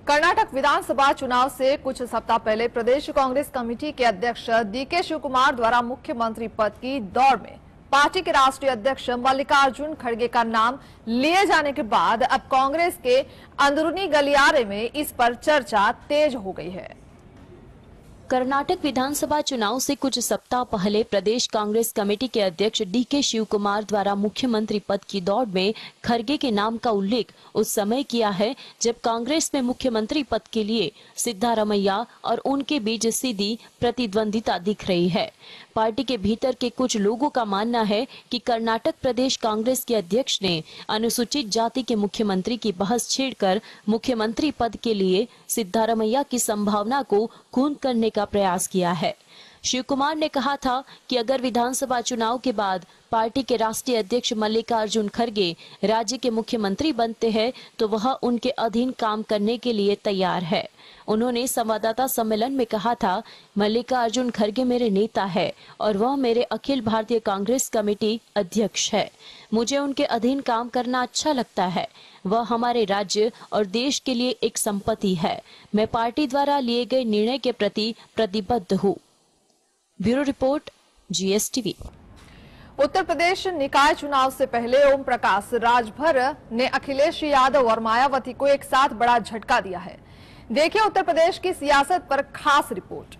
कर्नाटक विधानसभा चुनाव से कुछ सप्ताह पहले प्रदेश कांग्रेस कमेटी के अध्यक्ष डीके शिवकुमार द्वारा मुख्यमंत्री पद की दौड़ में पार्टी के राष्ट्रीय अध्यक्ष मल्लिकार्जुन खड़गे का नाम लिए जाने के बाद अब कांग्रेस के अंदरूनी गलियारे में इस पर चर्चा तेज हो गई है। कर्नाटक विधानसभा चुनाव से कुछ सप्ताह पहले प्रदेश कांग्रेस कमेटी के अध्यक्ष डीके शिवकुमार द्वारा मुख्यमंत्री पद की दौड़ में खड़गे के नाम का उल्लेख उस समय किया है जब कांग्रेस में मुख्यमंत्री पद के लिए सिद्धारमैया और उनके बीच सीधी प्रतिद्वंदिता दिख रही है। पार्टी के भीतर के कुछ लोगों का मानना है कि कर्नाटक प्रदेश कांग्रेस के अध्यक्ष ने अनुसूचित जाति के मुख्यमंत्री की बहस छेड़कर मुख्यमंत्री पद के लिए सिद्धारमैया की संभावना को खून करने का प्रयास किया है। शिवकुमार ने कहा था कि अगर विधानसभा चुनाव के बाद पार्टी के राष्ट्रीय अध्यक्ष मल्लिकार्जुन खड़गे राज्य के मुख्यमंत्री बनते हैं तो वह उनके अधीन काम करने के लिए तैयार है। उन्होंने संवाददाता सम्मेलन में कहा था, मल्लिकार्जुन खड़गे मेरे नेता है और वह मेरे अखिल भारतीय कांग्रेस कमेटी अध्यक्ष है। मुझे उनके अधीन काम करना अच्छा लगता है। वह हमारे राज्य और देश के लिए एक संपत्ति है। मैं पार्टी द्वारा लिए गए निर्णय के प्रति प्रतिबद्ध हूँ। Bureau report, GSTV। Uttar Pradesh निकाय चुनाव से पहले ओम प्रकाश राजभर ने अखिलेश यादव और मायावती को एक साथ बड़ा झटका दिया है। देखिए उत्तर प्रदेश की सियासत पर खास रिपोर्ट।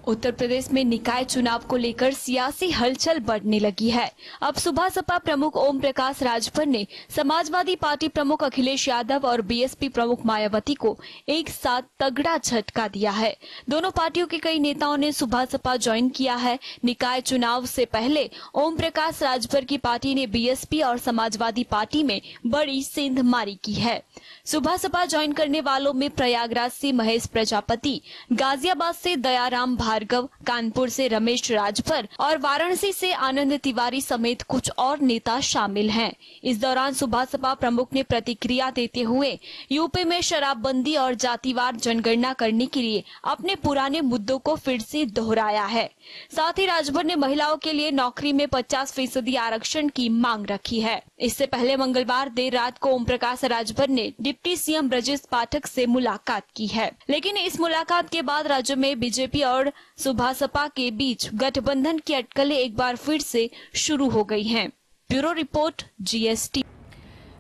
उत्तर प्रदेश में निकाय चुनाव को लेकर सियासी हलचल बढ़ने लगी है। अब सुबह सपा प्रमुख ओम प्रकाश राजभर ने समाजवादी पार्टी प्रमुख अखिलेश यादव और बीएसपी प्रमुख मायावती को एक साथ तगड़ा झटका दिया है। दोनों पार्टियों के कई नेताओं ने सुबह सपा ज्वाइन किया है। निकाय चुनाव से पहले ओम प्रकाश राजभर की पार्टी ने बीएसपी और समाजवादी पार्टी में बड़ी सेंधमारी की है। सुबह सपा ज्वाइन करने वालों में प्रयागराज से महेश प्रजापति, गाजियाबाद से दयाराम भार्गव, कानपुर से रमेश राजभर और वाराणसी से आनंद तिवारी समेत कुछ और नेता शामिल हैं। इस दौरान सुबह सपा प्रमुख ने प्रतिक्रिया देते हुए यूपी में शराबबंदी और जातिवार जनगणना करने के लिए अपने पुराने मुद्दों को फिर से दोहराया है। साथ ही राजभर ने महिलाओं के लिए नौकरी में 50% आरक्षण की मांग रखी है। इससे पहले मंगलवार देर रात को ओम प्रकाश राजभर ने डिप्टी सीएम ब्रजेश पाठक से मुलाकात की है, लेकिन इस मुलाकात के बाद राज्य में बीजेपी और सुबह सपा के बीच गठबंधन की अटकलें एक बार फिर से शुरू हो गई हैं। Bureau report, GST।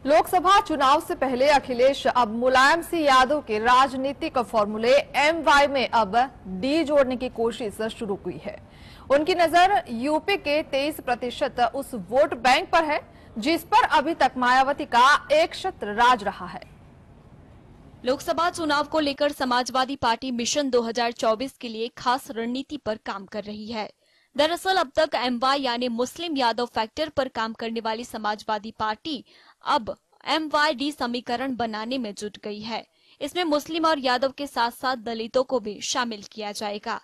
लोकसभा चुनाव से पहले अखिलेश अब मुलायम सिंह यादव के राजनीतिक फॉर्मूले MY में अब D जोड़ने की कोशिश शुरू हुई है। उनकी नजर यूपी के 23% उस वोट बैंक पर है जिस पर अभी तक मायावती का एक छत्र राज रहा है। लोकसभा चुनाव को लेकर समाजवादी पार्टी मिशन 2024 के लिए खास रणनीति पर काम कर रही है। दरअसल अब तक MY यानी मुस्लिम यादव फैक्टर पर काम करने वाली समाजवादी पार्टी अब MYD समीकरण बनाने में जुट गई है। इसमें मुस्लिम और यादव के साथ साथ दलितों को भी शामिल किया जाएगा।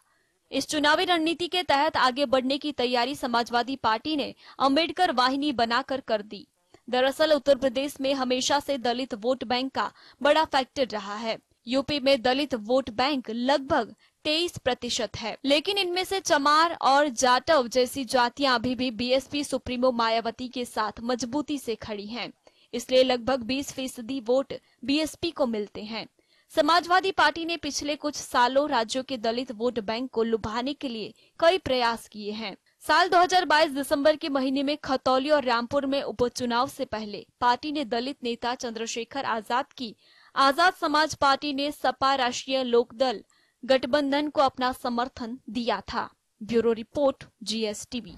इस चुनावी रणनीति के तहत आगे बढ़ने की तैयारी समाजवादी पार्टी ने अम्बेडकर वाहिनी बनाकर कर दी। दरअसल उत्तर प्रदेश में हमेशा से दलित वोट बैंक का बड़ा फैक्टर रहा है। यूपी में दलित वोट बैंक लगभग 23% है, लेकिन इनमें से चमार और जाटव जैसी जातियां अभी भी बीएसपी सुप्रीमो मायावती के साथ मजबूती से खड़ी हैं। इसलिए लगभग 20% वोट बीएसपी को मिलते हैं। समाजवादी पार्टी ने पिछले कुछ सालों राज्यों के दलित वोट बैंक को लुभाने के लिए कई प्रयास किए हैं। साल 2022 दिसंबर के महीने में खतौली और रामपुर में उपचुनाव से पहले पार्टी ने दलित नेता चंद्रशेखर आजाद की आजाद समाज पार्टी ने सपा राष्ट्रीय लोकदल गठबंधन को अपना समर्थन दिया था। Bureau report, GSTV।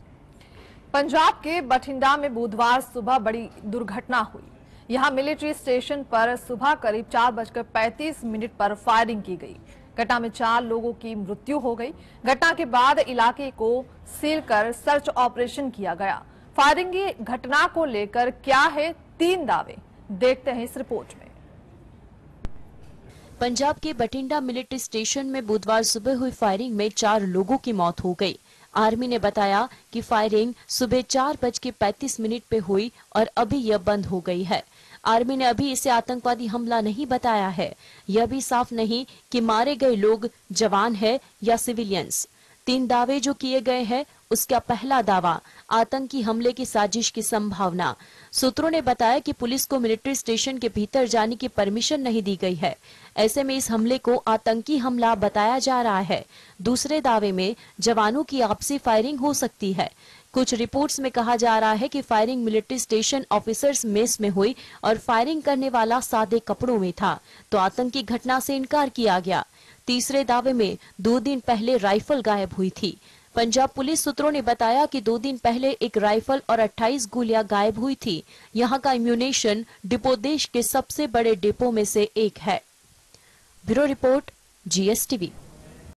पंजाब के बठिंडा में बुधवार सुबह बड़ी दुर्घटना हुई। यहां मिलिट्री स्टेशन पर सुबह करीब 4:35 पर फायरिंग की गई। घटना में 4 लोगों की मृत्यु हो गई। घटना के बाद इलाके को सील कर सर्च ऑपरेशन किया गया। फायरिंग की घटना को लेकर क्या है 3 दावे, देखते हैं इस रिपोर्ट में। पंजाब के बठिंडा मिलिट्री स्टेशन में बुधवार सुबह हुई फायरिंग में 4 लोगों की मौत हो गई। आर्मी ने बताया कि फायरिंग सुबह 4:35 पे हुई और अभी यह बंद हो गई है। आर्मी ने अभी इसे आतंकवादी हमला नहीं बताया है। यह भी साफ नहीं कि मारे गए लोग जवान है या सिविलियंस। 3 दावे जो किए गए हैं उसका पहला दावा, आतंकी हमले की साजिश की संभावना। सूत्रों ने बताया कि पुलिस को मिलिट्री स्टेशन के भीतर जाने की परमिशन नहीं दी गई है। ऐसे में इस हमले को आतंकी हमला बताया जा रहा है। दूसरे दावे में जवानों की आपसी फायरिंग हो सकती है। कुछ रिपोर्ट्स में कहा जा रहा है कि firing military station officers mess में हुई और फायरिंग करने वाला सादे कपड़ों में था, तो आतंकी घटना से इनकार किया गया। तीसरे दावे में 2 दिन पहले राइफल गायब हुई थी। पंजाब पुलिस सूत्रों ने बताया कि 2 दिन पहले एक राइफल और 28 गोलियां गायब हुई थी। यहां का इम्यूनेशन डिपो देश के सबसे बड़े डिपो में से एक है। Bureau report, GSTV।